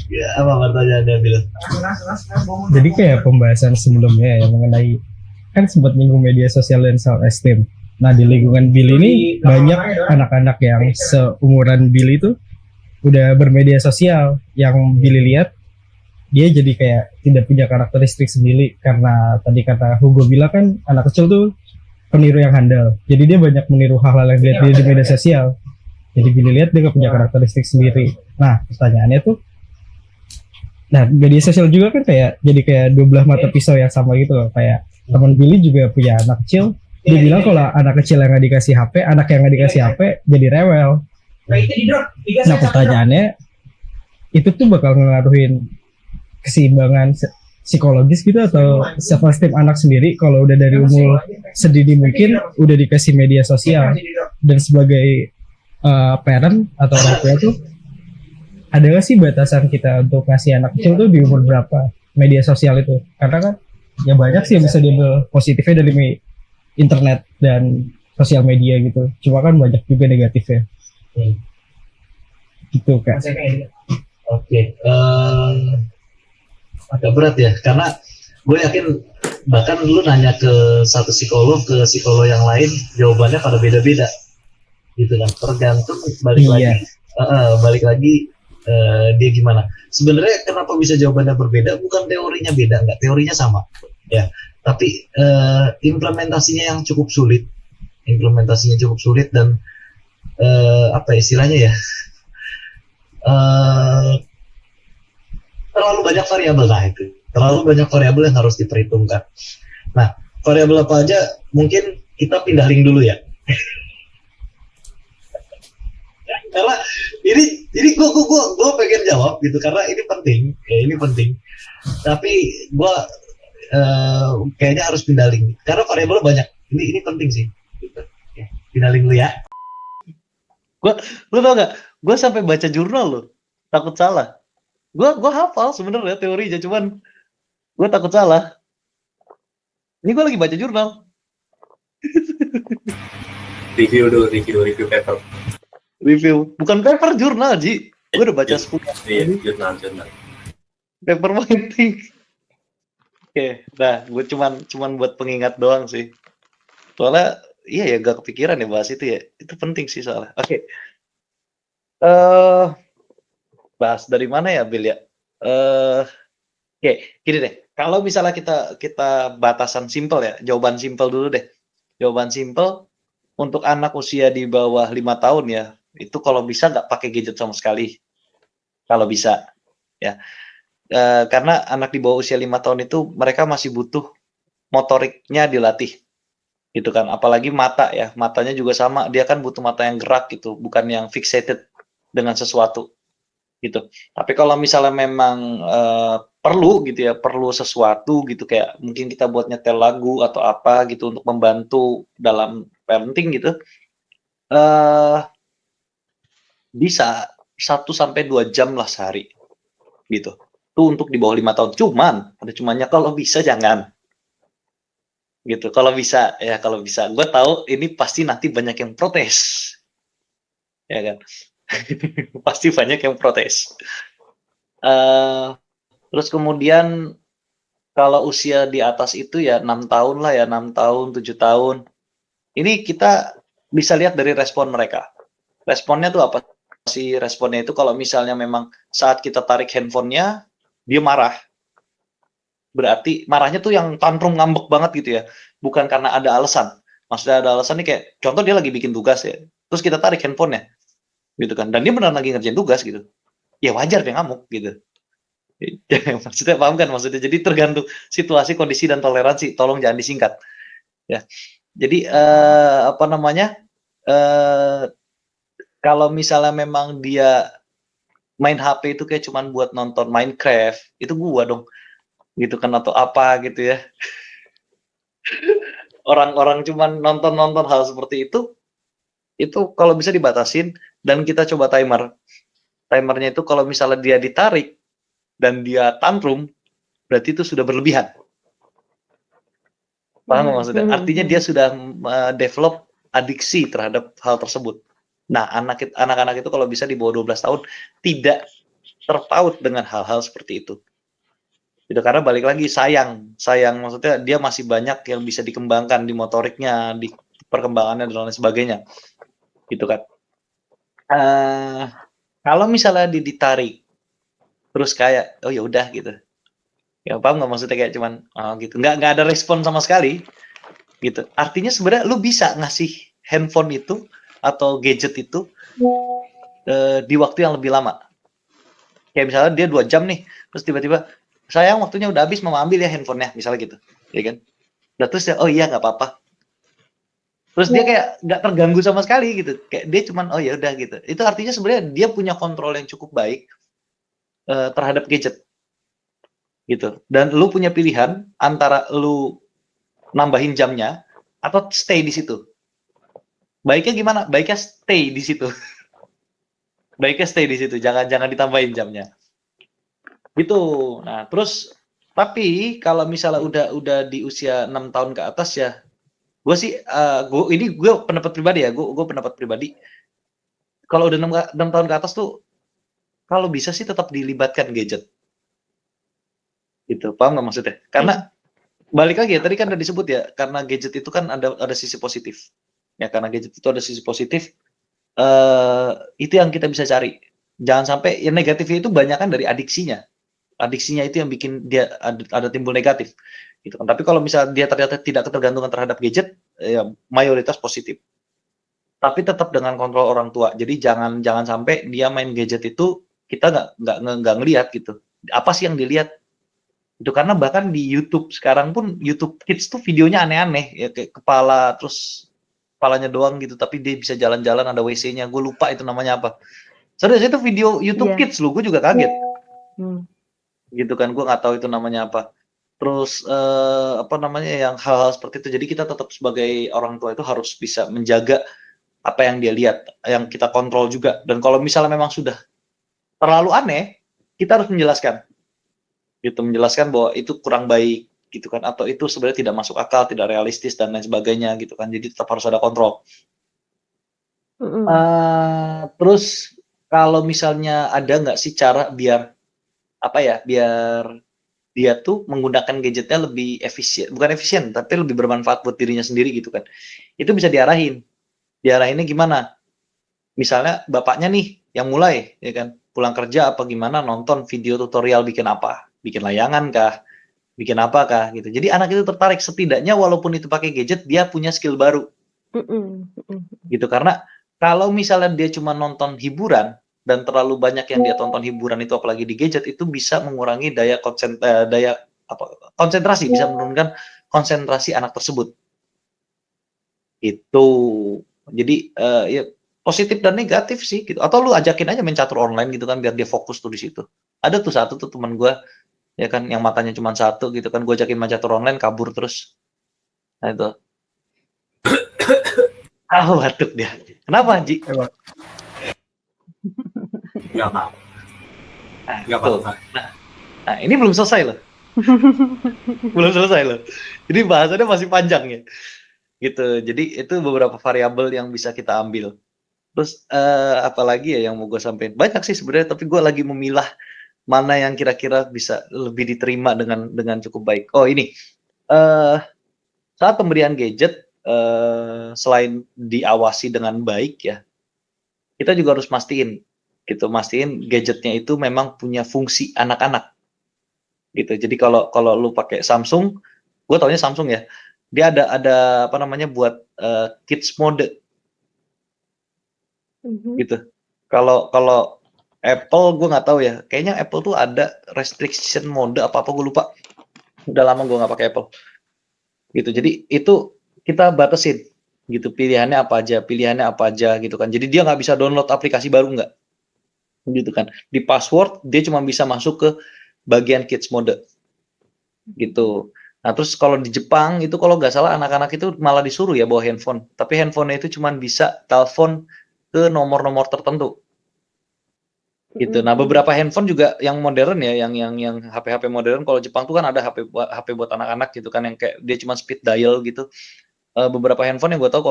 Ya, apa pertanyaannya bilang? Jadi kayak pembahasan sebelumnya yang mengenai kan sempat nyinggung media sosial dan self esteem. Nah di lingkungan Billy ini banyak anak-anak yang seumuran Billy itu udah bermedia sosial yang Billy lihat dia jadi kayak tidak punya karakteristik sendiri karena tadi kata Hugo bilang kan anak kecil tuh peniru yang handal. Jadi dia banyak meniru hal-hal yang dilihat di media sosial. Jadi Billy lihat dia gak punya karakteristik sendiri. Nah pertanyaannya tuh, nah media sosial juga kan kayak jadi kayak dua belah mata pisau yang sama gitu loh. Kayak teman Billy juga punya anak kecil, dia bilang kalau anak kecil yang nggak dikasih HP, anak yang nggak dikasih HP jadi rewel. Nah pertanyaannya, itu tuh bakal ngaruhin keseimbangan psikologis gitu atau self esteem anak sendiri kalau udah dari umur sedini mungkin udah dikasih media sosial. Dan sebagai parent atau orang tua tuh ada nggak sih batasan kita untuk ngasih anak kecil tuh di umur berapa media sosial itu? Karena kan ya banyak sih yang bisa diambil positifnya dari internet dan sosial media gitu. Cuma kan banyak juga negatifnya. Gitu kan. Oke, agak berat ya, karena gue yakin bahkan lu nanya ke satu psikolog ke psikolog yang lain, jawabannya pada beda-beda, gitu kan. Tergantung balik lagi dia gimana. Sebenarnya kenapa bisa jawabannya berbeda? Bukan teorinya beda, enggak, teorinya sama, ya. Tapi implementasinya yang cukup sulit, dan apa istilahnya ya? Terlalu banyak variabel, yang harus diperhitungkan. Nah, variabel apa aja? Mungkin kita pindah link dulu ya. Karena ini gue pengen jawab gitu karena ini penting. Tapi gue kayaknya harus pindah link karena variabel banyak. Ini penting sih. Gitu. Ya, pindah link dulu ya. Lu tau gak? Gue sampai baca jurnal loh, takut salah. Gue hafal sebenarnya teorinya, cuman gue takut salah. Ini gue lagi baca jurnal. review paper. Bukan paper, jurnal, Ji. Gue udah baca 10. Iya, jurnal. Paper marketing. Oke, nah gue cuman buat pengingat doang sih. Soalnya iya ya gak kepikiran ya bahas itu ya. Itu penting sih soalnya. Oke. Bahas dari mana ya, Bill ya? Oke, gini deh. Kalau misalnya kita batasan simple ya, jawaban simple dulu deh. Jawaban simple untuk anak usia di bawah 5 tahun ya, itu kalau bisa nggak pakai gadget sama sekali. Kalau bisa, ya. Karena anak di bawah usia 5 tahun itu mereka masih butuh motoriknya dilatih. Gitu kan. Apalagi mata ya, matanya juga sama, dia kan butuh mata yang gerak gitu, bukan yang fixated dengan sesuatu. Gitu. Tapi kalau misalnya memang perlu gitu ya, perlu sesuatu gitu kayak mungkin kita buat nyetel lagu atau apa gitu untuk membantu dalam parenting gitu, bisa 1-2 jam lah sehari gitu. Itu untuk di bawah 5 tahun. Cuman ada cumannya, kalau bisa jangan gitu. Kalau bisa ya, kalau bisa. Gue tahu ini pasti nanti banyak yang protes, ya kan? Pasti banyak yang protes. Terus kemudian kalau usia di atas itu ya 6 tahun lah ya, 6 tahun, 7 tahun. Ini kita bisa lihat dari respon mereka. Responnya tuh apa sih? Responnya itu kalau misalnya memang saat kita tarik handphonenya, dia marah. Berarti marahnya tuh yang tantrum ngambek banget gitu ya. Bukan karena ada alasan. Maksudnya ada alasan nih kayak, contoh dia lagi bikin tugas ya. Terus kita tarik handphonenya. Gitu kan. Dan dia benar lagi ngerjain tugas gitu. Ya wajar dia ngamuk gitu. Maksudnya paham kan maksudnya, jadi tergantung situasi, kondisi, dan toleransi. Tolong jangan disingkat ya. Jadi apa namanya, kalau misalnya memang dia main HP itu kayak cuman buat nonton Minecraft, itu gua dong gitu kan, atau apa gitu ya. Orang-orang cuman nonton hal seperti itu kalau bisa dibatasin dan kita coba timernya itu kalau misalnya dia ditarik dan dia tantrum, berarti itu sudah berlebihan. Paham maksudnya? Artinya dia sudah develop adiksi terhadap hal tersebut. Nah, anak-anak itu kalau bisa di bawah 12 tahun tidak terpaut dengan hal-hal seperti itu. Gitu, karena balik lagi sayang maksudnya dia masih banyak yang bisa dikembangkan di motoriknya, di perkembangannya dan lain sebagainya, gitu kan. Kalau misalnya ditarik terus kayak oh ya udah gitu, ya paham nggak maksudnya kayak cuman gitu, nggak ada respon sama sekali, gitu. Artinya sebenarnya lu bisa ngasih handphone itu atau gadget itu di waktu yang lebih lama. Kayak misalnya dia 2 jam nih, terus tiba-tiba sayang waktunya udah habis, mau ambil ya handphonenya, misalnya gitu, ya kan? Nah, terus ya, oh iya nggak apa-apa. Terus dia kayak nggak terganggu sama sekali gitu, kayak dia cuman oh ya udah gitu. Itu artinya sebenarnya dia punya kontrol yang cukup baik terhadap gadget, gitu. Dan lu punya pilihan antara lu nambahin jamnya atau stay di situ. Baiknya gimana? Baiknya stay di situ. Baiknya stay di situ, jangan ditambahin jamnya. Gitu. Nah, terus tapi kalau misalnya udah di usia 6 tahun ke atas ya, gue sih gue pendapat pribadi ya, gue pendapat pribadi. Kalau udah 6 tahun ke atas tuh kalau bisa sih tetap dilibatkan gadget. Gitu. Paham nggak maksudnya? Karena balik lagi ya, tadi kan udah disebut ya, karena gadget itu kan ada sisi positif. Ya, karena gadget itu ada sisi positif, itu yang kita bisa cari. Jangan sampai yang negatifnya itu banyak kan dari adiksinya. Adiksinya itu yang bikin dia ada timbul negatif, gitu kan. Tapi kalau misalnya dia ternyata tidak ketergantungan terhadap gadget, ya mayoritas positif. Tapi tetap dengan kontrol orang tua. Jadi jangan sampai dia main gadget itu kita nggak ngelihat gitu. Apa sih yang dilihat? Itu karena bahkan di YouTube sekarang pun YouTube Kids tuh videonya aneh-aneh ya, kayak kepalanya doang gitu, tapi dia bisa jalan-jalan, ada WC-nya. Gue lupa itu namanya apa. Serius itu video YouTube Kids lu, gue juga kaget. Gitu kan, gue nggak tahu itu namanya apa. Terus apa namanya yang hal-hal seperti itu. Jadi kita tetap sebagai orang tua itu harus bisa menjaga apa yang dia lihat, yang kita kontrol juga. Dan kalau misalnya memang sudah terlalu aneh, kita harus menjelaskan. Gitu, menjelaskan bahwa itu kurang baik gitu kan, atau itu sebenarnya tidak masuk akal, tidak realistis dan lain sebagainya gitu kan. Jadi tetap harus ada kontrol. Terus kalau misalnya ada nggak sih cara biar apa ya, biar dia tuh menggunakan gadgetnya lebih efisien, bukan efisien tapi lebih bermanfaat buat dirinya sendiri gitu kan. Itu bisa diarahinnya gimana? Misalnya bapaknya nih yang mulai ya kan, pulang kerja apa gimana nonton video tutorial bikin apa, bikin layangan kah, bikin apa kah gitu. Jadi anak itu tertarik, setidaknya walaupun itu pakai gadget dia punya skill baru. Gitu, karena kalau misalnya dia cuma nonton hiburan dan terlalu banyak yang dia tonton hiburan itu apalagi di gadget, itu bisa mengurangi konsentrasi, bisa menurunkan konsentrasi anak tersebut. Itu. Jadi ya positif dan negatif sih gitu. Atau lu ajakin aja main catur online gitu kan biar dia fokus tuh di situ. Ada tuh satu tuh teman gue ya kan yang matanya cuma satu gitu kan, gue ajakin main catur online kabur terus. Nah itu. Batuk dia. Kenapa, Ji? Nggak apa. Nah, Nggak tuh. apa-apa. Nah, ini belum selesai loh. Belum selesai loh. Jadi bahasannya masih panjang ya. Gitu. Jadi itu beberapa variabel yang bisa kita ambil. Terus apalagi ya yang mau gue sampaikan? Banyak sih sebenarnya, tapi gue lagi memilah mana yang kira-kira bisa lebih diterima dengan cukup baik. Oh ini, saat pemberian gadget, selain diawasi dengan baik ya, kita juga harus mastiin gadgetnya itu memang punya fungsi anak-anak. Gitu. Jadi kalau lu pakai Samsung, gue taunya Samsung ya, dia ada apa namanya buat kids mode. Gitu. Kalau Apple gue nggak tahu ya, kayaknya Apple tuh ada restriction mode apa gue lupa. Udah lama gue nggak pakai Apple. Gitu. Jadi itu kita batasin gitu, pilihannya apa aja gitu kan. Jadi dia nggak bisa download aplikasi baru nggak, gitu kan. Di password dia cuma bisa masuk ke bagian kids mode gitu. Nah terus kalau di Jepang itu kalau nggak salah anak-anak itu malah disuruh ya bawa handphone, tapi handphonenya itu cuma bisa telepon ke nomor-nomor tertentu gitu. Nah beberapa handphone juga yang modern ya, yang HP-HP modern, kalau Jepang tuh kan ada HP buat anak-anak gitu kan, yang kayak dia cuma speed dial gitu. Beberapa handphone yang gue tahu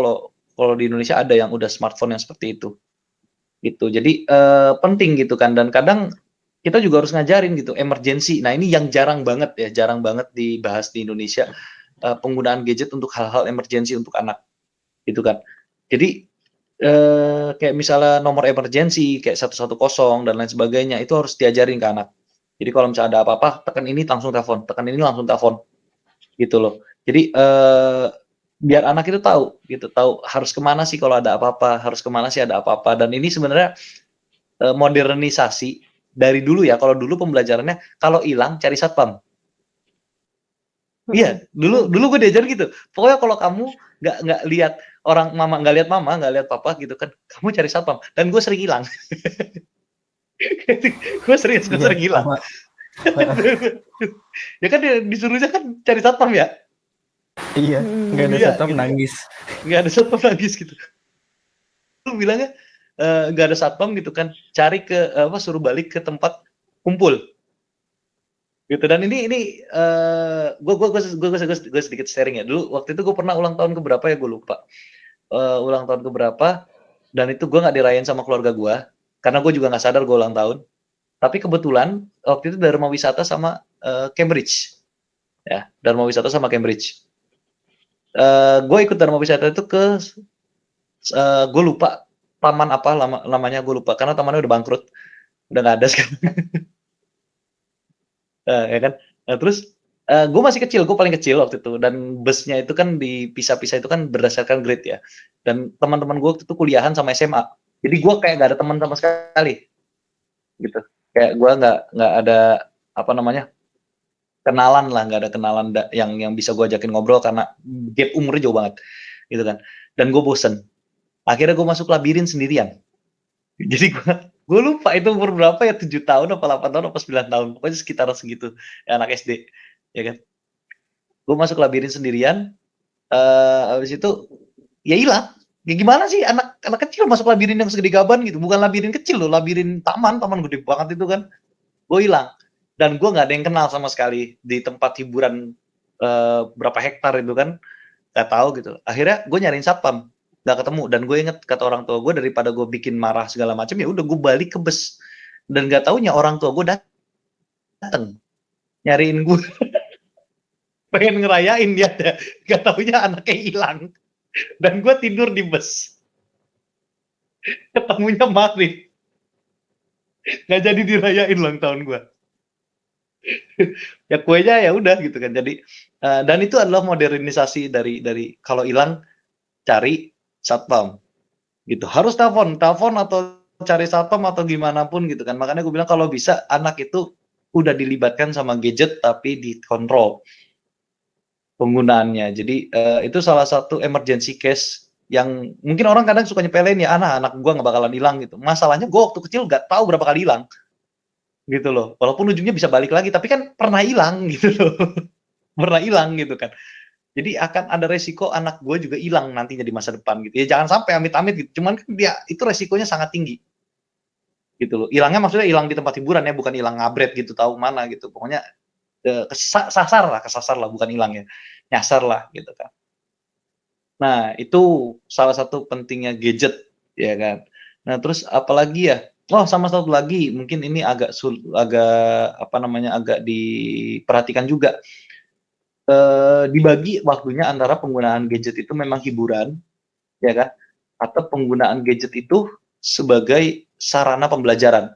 kalau di Indonesia ada yang udah smartphone yang seperti itu gitu. Jadi penting gitu kan, dan kadang kita juga harus ngajarin gitu emergency. Nah ini yang jarang banget dibahas di Indonesia, penggunaan gadget untuk hal-hal emergency untuk anak gitu kan. Jadi kayak misalnya nomor emergency kayak 110 dan lain sebagainya itu harus diajarin ke anak. Jadi kalau misalnya ada apa-apa tekan ini langsung telepon, tekan ini langsung telepon gitu loh. Jadi biar anak itu tahu gitu, tahu harus kemana sih kalau ada apa-apa, harus kemana sih ada apa-apa. Dan ini sebenarnya modernisasi dari dulu ya. Kalau dulu pembelajarannya kalau hilang cari satpam. Iya, dulu gue diajar gitu. Pokoknya kalau kamu nggak lihat orang mama, nggak lihat papa gitu kan, kamu cari satpam. Dan gue sering hilang. Gue sering hilang. Sama. Ya kan disuruhnya kan cari satpam ya. Iya, nggak ada Iya, satpam gitu. nangis. Nggak ada satpam nangis gitu. Lu bilangnya nggak ada satpam gitu kan, cari ke suruh balik ke tempat kumpul gitu. Dan ini gue sedikit sharing ya. Dulu waktu itu gue pernah ulang tahun keberapa ya gue lupa, ulang tahun keberapa, dan itu gue nggak dirayain sama keluarga gue karena gue juga nggak sadar gue ulang tahun. Tapi kebetulan waktu itu Dharma Wisata sama Cambridge ya, Dharma Wisata sama Cambridge. Gue ikut Dharma Wisata itu ke gue lupa taman apa namanya, gue lupa karena tamannya udah bangkrut, udah nggak ada sekarang. Ya kan. Nah, terus gue masih kecil, gue paling kecil waktu itu, dan busnya itu kan dipisah-pisah itu kan berdasarkan grade ya. Dan teman-teman gue waktu itu kuliahan sama SMA, jadi gue kayak gak ada teman sama sekali, gitu. Kayak gue nggak ada apa namanya kenalan lah, nggak ada kenalan yang bisa gue ajakin ngobrol karena gap umurnya jauh banget, gitu kan. Dan gue bosen. Akhirnya gue masuk labirin sendirian. Jadi gue lupa itu umur berapa ya, 7 tahun apa 8 tahun apa 9 tahun, pokoknya sekitar segitu ya, anak SD ya kan. Gue masuk labirin sendirian, habis itu ya hilang. Ya gimana sih anak kecil masuk labirin yang segede gaban gitu, bukan labirin kecil loh, labirin taman gede banget itu kan. Gue hilang dan gue nggak ada yang kenal sama sekali di tempat hiburan berapa hektar itu kan, nggak tahu gitu. Akhirnya gue nyariin satpam, nggak ketemu. Dan gue inget kata orang tua gue, daripada gue bikin marah segala macam, ya udah gue balik ke bus. Dan nggak taunya orang tua gue dateng nyariin gue, pengen ngerayain dia ada, nggak taunya anaknya hilang. Dan gue tidur di bus, ketemunya maghrib, nggak jadi dirayain ulang tahun gue. Ya kuenya ya udah gitu kan. Jadi dan itu adalah modernisasi dari kalau hilang cari satpam gitu, harus telepon atau cari satpam atau gimana pun gitu kan. Makanya gue bilang kalau bisa anak itu udah dilibatkan sama gadget tapi dikontrol penggunaannya. Jadi itu salah satu emergency case yang mungkin orang kadang suka nyepelin ya, anak gue nggak bakalan hilang gitu. Masalahnya gue waktu kecil nggak tahu berapa kali hilang gitu loh, walaupun ujungnya bisa balik lagi, tapi kan pernah hilang gitu loh. Pernah hilang gitu kan. Jadi akan ada resiko anak gue juga hilang nantinya di masa depan gitu ya. Jangan sampai amit-amit gitu, cuman kan dia itu resikonya sangat tinggi gitu loh. Hilangnya maksudnya hilang di tempat hiburan ya, bukan hilang ngabret gitu tahu mana gitu. Pokoknya kesasar lah, bukan hilang ya, nyasar lah gitu kan. Nah itu salah satu pentingnya gadget ya kan. Nah terus apalagi ya, sama satu lagi mungkin ini agak apa namanya, agak diperhatikan juga. Dibagi waktunya antara penggunaan gadget itu memang hiburan, ya kan, atau penggunaan gadget itu sebagai sarana pembelajaran,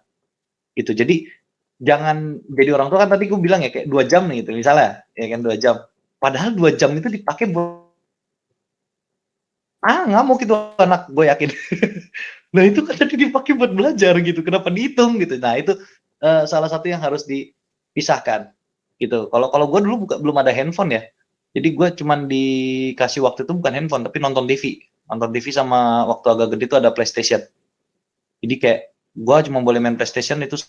gitu. Jadi jangan jadi orang tua kan, tadi gue bilang ya kayak 2 jam nih gitu misalnya, ya kan 2 jam. Padahal 2 jam itu dipakai buat ngamuk itu anak, gue yakin. Nah itu kan tadi dipakai buat belajar gitu, kenapa dihitung gitu. Nah itu salah satu yang harus dipisahkan gitu. Kalau gue dulu belum ada handphone ya, jadi gue cuman dikasih waktu itu bukan handphone tapi nonton TV sama waktu agak gede itu ada PlayStation. Jadi kayak gue cuma boleh main PlayStation itu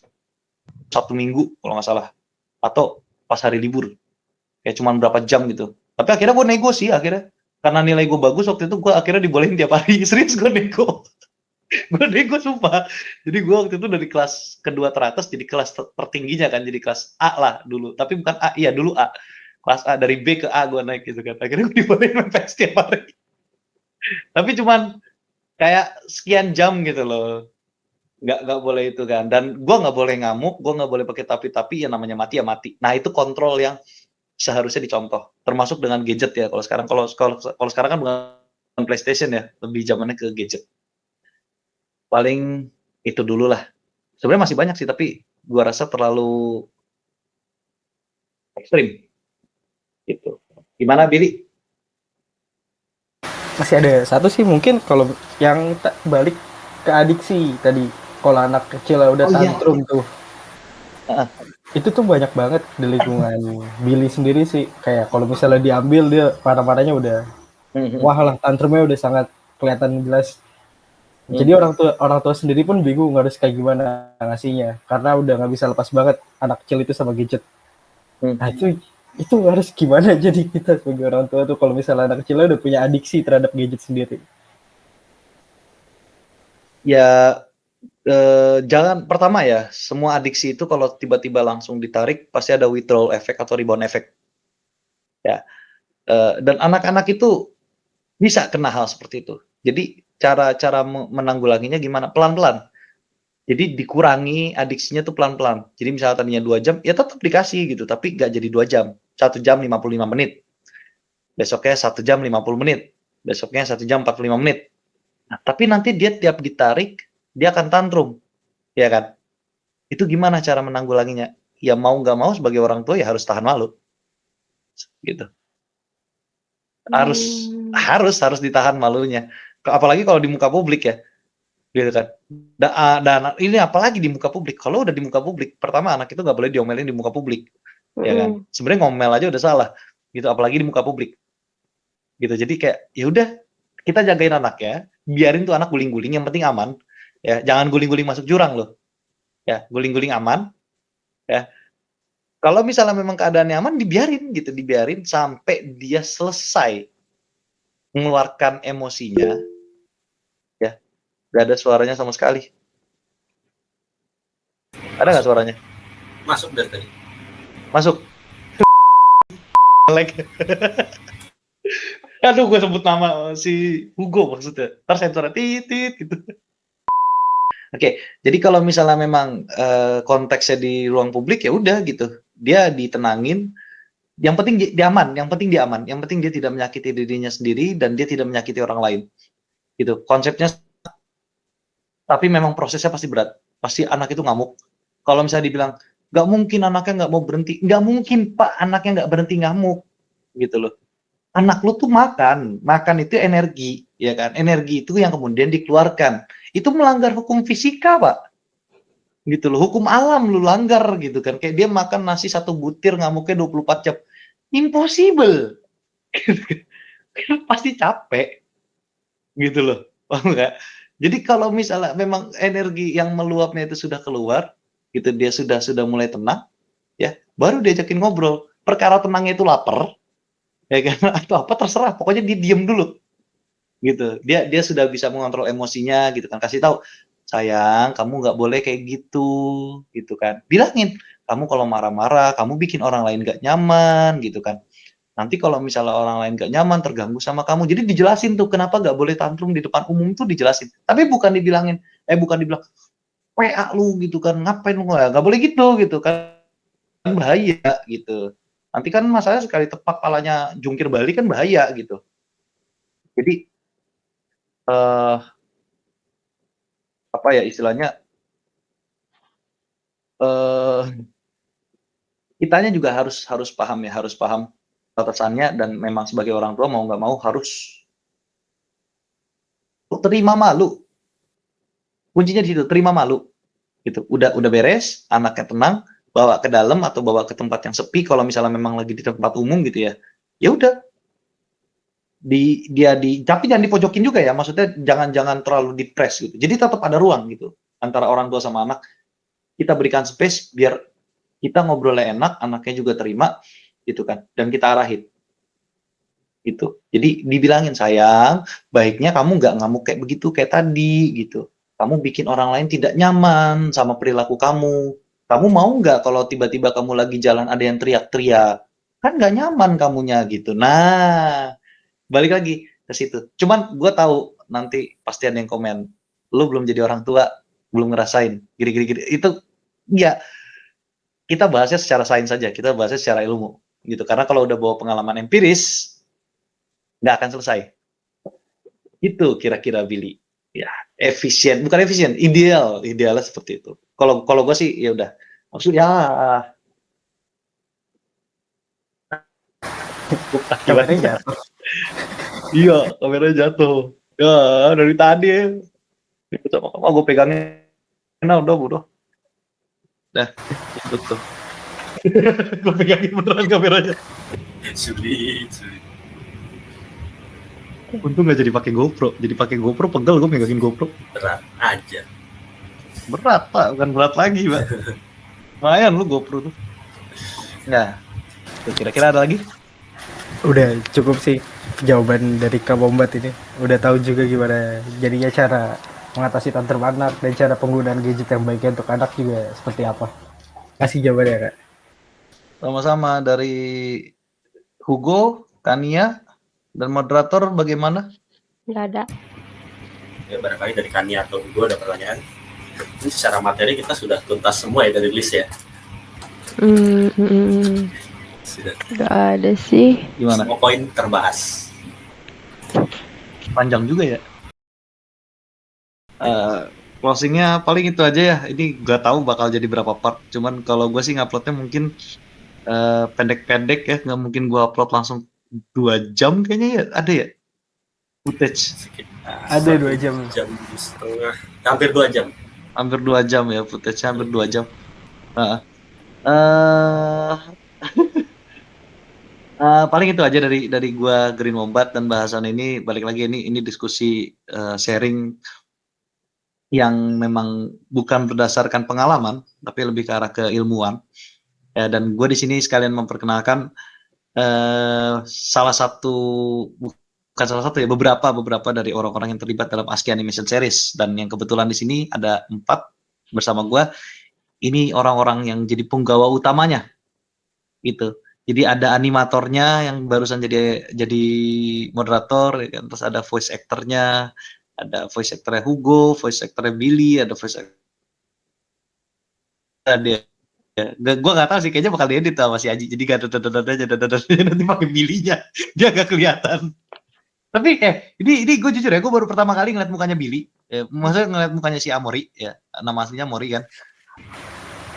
Sabtu Minggu kalau nggak salah, atau pas hari libur, kayak cuman berapa jam gitu. Tapi akhirnya gue nego sih, akhirnya karena nilai gue bagus waktu itu, gue akhirnya dibolehin tiap hari. Serius gue nego. Gue nego sumpah. Jadi gue waktu itu dari kelas kedua teratas jadi kelas tertingginya kan, jadi kelas A lah dulu, tapi bukan A, iya dulu A, kelas A, dari B ke A gue naik gitu kan. Akhirnya gue dibolehin main PS tiap hari, tapi cuman kayak sekian jam gitu loh. nggak boleh itu kan. Dan gua nggak boleh ngamuk, gua nggak boleh pakai tapi yang namanya mati ya mati. Nah itu kontrol yang seharusnya dicontoh, termasuk dengan gadget ya. Kalau sekarang kalau sekarang kan bukan PlayStation ya, lebih zamannya ke gadget. Paling itu dulu lah. Sebenarnya masih banyak sih, tapi gua rasa terlalu ekstrim gitu. Gimana Billy? Masih ada satu sih mungkin kalau yang balik ke adiksi tadi. Kalau anak kecil udah Oh iya. tantrum tuh. Heeh. Itu tuh banyak banget di lingkungan Billy sendiri sih. Kayak kalau misalnya diambil dia parah-parahnya udah wah lah, tantrumnya udah sangat kelihatan jelas. Jadi orang tua sendiri pun bingung harus kayak gimana ngasihnya karena udah nggak bisa lepas banget anak kecil itu sama gadget. Nah itu harus gimana jadi kita sebagai orang tua tuh kalau misalnya anak kecilnya udah punya adiksi terhadap gadget sendiri. Ya jangan, pertama ya, semua adiksi itu kalau tiba-tiba langsung ditarik pasti ada withdrawal effect atau rebound effect. Ya. Dan anak-anak itu bisa kena hal seperti itu. Jadi cara menanggulanginya gimana? Pelan-pelan. Jadi dikurangi adiksinya tuh pelan-pelan. Jadi misalnya tadinya 2 jam, ya tetap dikasih gitu, tapi nggak jadi 2 jam. 1 jam 55 menit. Besoknya 1 jam 50 menit. Besoknya 1 jam 45 menit. Nah, tapi nanti dia tiap ditarik, dia akan tantrum. Ya kan? Itu gimana cara menanggulanginya? Ya mau nggak mau sebagai orang tua ya harus tahan malu. Gitu. Harus ditahan malunya. Apalagi kalau di muka publik ya. Gitu kan. Dan ini apalagi di muka publik. Kalau udah di muka publik, pertama anak itu nggak boleh diomelin di muka publik. Ya kan? Sebenarnya ngomel aja udah salah. Gitu, apalagi di muka publik. Gitu. Jadi kayak ya udah kita jagain anak ya, biarin tuh anak guling-guling, yang penting aman. Ya, jangan guling-guling masuk jurang loh. Ya, guling-guling aman. Ya, kalau misalnya memang keadaannya aman, dibiarin sampai dia selesai mengeluarkan emosinya, ya, gak ada suaranya sama sekali. Ada nggak suaranya? Masuk dari tadi. Masuk. Aduh, gue sebut nama si Hugo maksudnya. Ntar sensornya titit gitu. Oke, jadi kalau misalnya memang konteksnya di ruang publik ya udah gitu. Dia ditenangin, yang penting dia aman, yang penting dia aman, yang penting dia tidak menyakiti dirinya sendiri dan dia tidak menyakiti orang lain. Gitu. Konsepnya, tapi memang prosesnya pasti berat. Pasti anak itu ngamuk. Kalau misalnya dibilang nggak mungkin anaknya nggak mau berhenti, nggak mungkin Pak anaknya nggak berhenti ngamuk, gitu loh. Anak lu tuh makan itu energi, ya kan? Energi itu yang kemudian dikeluarkan. Itu melanggar hukum fisika, Pak. Gitu loh. Hukum alam lu langgar gitu kan. Kayak dia makan nasi 1 butir ngamuknya 24 jam. Impossible. Pasti capek. Gitu loh. Paham nggak? Jadi kalau misalnya memang energi yang meluapnya itu sudah keluar, gitu dia sudah mulai tenang, ya, baru diajakin ngobrol. Perkara tenangnya itu lapar, ya kan? Atau apa terserah, pokoknya dia diem dulu. Gitu. Dia sudah bisa mengontrol emosinya gitu kan. Kasih tahu, "Sayang, kamu nggak boleh kayak gitu." Gitu kan. Bilangin, "Kamu kalau marah-marah, kamu bikin orang lain nggak nyaman." Gitu kan. Nanti kalau misalnya orang lain gak nyaman, terganggu sama kamu. Jadi dijelasin tuh kenapa gak boleh tantrum di depan umum tuh dijelasin. Tapi bukan dibilang, "PA lu," gitu kan, "ngapain lu?" Gak boleh gitu kan. Bahaya gitu. Nanti kan masalahnya sekali tepak palanya jungkir balik kan bahaya gitu. Jadi apa ya istilahnya, eh kitanya juga harus paham ya, harus paham batasannya dan memang sebagai orang tua mau nggak mau harus terima malu. Kuncinya di situ, terima malu. Gitu. Udah beres, anaknya tenang, bawa ke dalam atau bawa ke tempat yang sepi kalau misalnya memang lagi di tempat umum gitu ya. Ya udah, tapi jangan dipojokin juga ya, maksudnya jangan terlalu dipres gitu. Jadi tetap ada ruang gitu antara orang tua sama anak. Kita berikan space biar kita ngobrolnya enak, anaknya juga terima gitu kan. Dan kita arahin. Gitu. Jadi dibilangin, "Sayang, baiknya kamu nggak ngamuk kayak begitu kayak tadi gitu. Kamu bikin orang lain tidak nyaman sama perilaku kamu. Kamu mau nggak kalau tiba-tiba kamu lagi jalan ada yang teriak-teriak? Kan nggak nyaman kamunya gitu." Nah, balik lagi ke situ. Cuman gue tahu nanti pasti ada yang komen, "Lu belum jadi orang tua." belum ngerasain gini. Itu ya kita bahasnya secara sains saja, kita bahasnya secara ilmu gitu. Karena kalau udah bawa pengalaman empiris nggak akan selesai. Itu kira-kira Billy. Ya, efisien, bukan efisien, idealnya seperti itu. Kalau gue sih ya udah. Maksudnya Kameranya jatuh. iya, kameranya jatuh. Ya, dari tadi. Gue pegangnya. Nah, udah. Dah, itu tuh. Gue pegangin beneran kameranya. Sulit. Untung nggak jadi pakai GoPro. Jadi pakai GoPro pegel gue megangin GoPro. Berat aja. Berat Pak, bukan berat lagi Pak. Lumayan lu GoPro tuh. Nah, tuh, kira-kira ada lagi? Udah cukup sih jawaban dari Kak Bombat ini. Udah tahu juga gimana jadinya cara mengatasi tantrum anak dan cara penggunaan gadget yang baiknya untuk anak juga seperti apa. Kasih jawabannya Kak. Sama-sama dari Hugo, Kania, dan moderator bagaimana? Nggak ada. Ya barangkali dari Kania atau Hugo ada pertanyaan. Ini secara materi kita sudah tuntas semua ya dari list ya. Sudah. Nggak ada sih. Gimana? Semua poin terbahas. Panjang juga ya. Closingnya paling itu aja ya. Ini gak tahu bakal jadi berapa part. Cuman kalau gue sih nguploadnya mungkin pendek-pendek ya. Nggak mungkin gue upload langsung 2 jam kayaknya ya. Ada ya? Footage. Ada 2 jam. Jam setengah. Hampir 2 jam. Hampir 2 jam ya. Footage hampir 2 jam. Paling itu aja dari gua Green Wombat, dan bahasan ini balik lagi ini diskusi sharing yang memang bukan berdasarkan pengalaman tapi lebih ke arah keilmuan ya. Dan gue di sini sekalian memperkenalkan beberapa dari orang-orang yang terlibat dalam ASCII Animation Series, dan yang kebetulan di sini ada 4 bersama gue. Ini orang-orang yang jadi penggawa utamanya gitu. Jadi ada animatornya yang barusan jadi moderator, ya kan? Terus ada voice actornya, ada voice actornya Hugo, voice actornya Billy, ada voice actor dia. Gue nggak tahu sih, kayaknya bakal diedit sama si Aji. Jadi gak nanti pakai Billy-nya, dia gak kelihatan. Tapi ini gue jujur ya, gue baru pertama kali ngeliat mukanya Billy. Maksudnya ngeliat mukanya si Amori ya, nama aslinya Amori kan.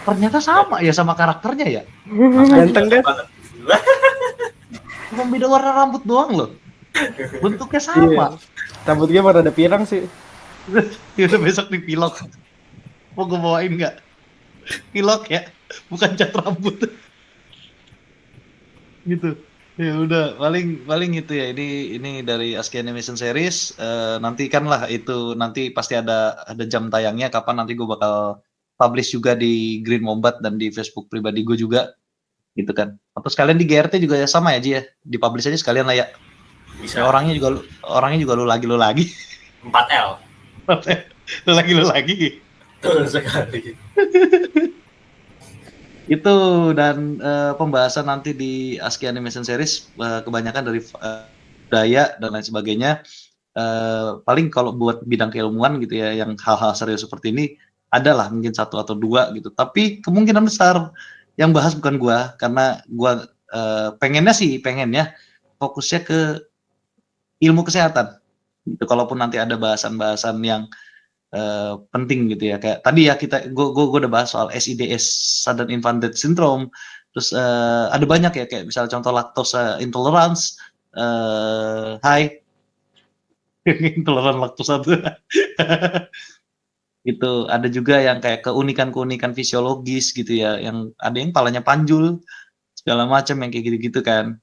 Ternyata sama ya sama karakternya ya. Ganteng kan? Cuma beda warna rambut doang loh. Bentuknya sama. Rambutnya mana ada pirang sih. Ya udah besok dipilok. Mau gue bawain nggak? Pilok ya, bukan cat rambut. Gitu. Ya udah, paling itu ya. Ini dari ASCII Animation Series. Nantikan lah itu, nanti pasti ada jam tayangnya kapan, nanti gue bakal publish juga di Green Wombat dan di Facebook pribadi gue juga, gitu kan. Atau sekalian di GRT juga ya, sama ya Ji ya, di publish aja sekalian lah ya. Bisa. Ya, orangnya juga lu lagi 4L. lu lagi Betul sekali. itu. Dan pembahasan nanti di ASCII Animation Series kebanyakan dari budaya dan lain sebagainya. Paling kalau buat bidang keilmuan gitu ya, yang hal-hal serius seperti ini adalah mungkin 1 atau 2 gitu, tapi kemungkinan besar yang bahas bukan gua, karena gua pengennya fokusnya ke ilmu kesehatan gitu. Kalaupun nanti ada bahasan-bahasan yang penting gitu ya, kayak tadi ya gua udah bahas soal SIDS, Sudden Infant Death Syndrome, terus ada banyak ya, kayak misalnya contoh lactose intolerance, intoleran laktosa tuh. Itu ada juga yang kayak keunikan fisiologis gitu ya, yang ada yang palanya panjul segala macam yang kayak gitu-gitu kan.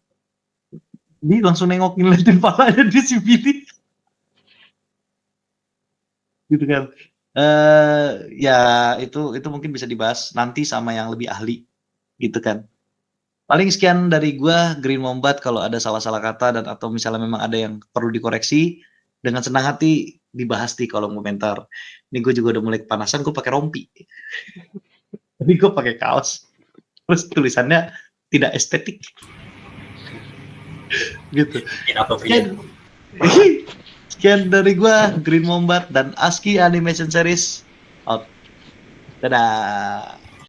Dia langsung ngeliatin palanya di si Billy. Gitu kan. Ya itu mungkin bisa dibahas nanti sama yang lebih ahli gitu kan. Paling sekian dari gua Green Wombat. Kalau ada salah-salah kata dan atau misalnya memang ada yang perlu dikoreksi, dengan senang hati dibahas di kolom komentar. Ini gue juga udah mulai kepanasan, gue pakai rompi. Tapi gue pakai kaos. Terus tulisannya tidak estetik. Gitu. Sekian dari gue Green Wombat dan ASCII Animation Series. Out. Dadah.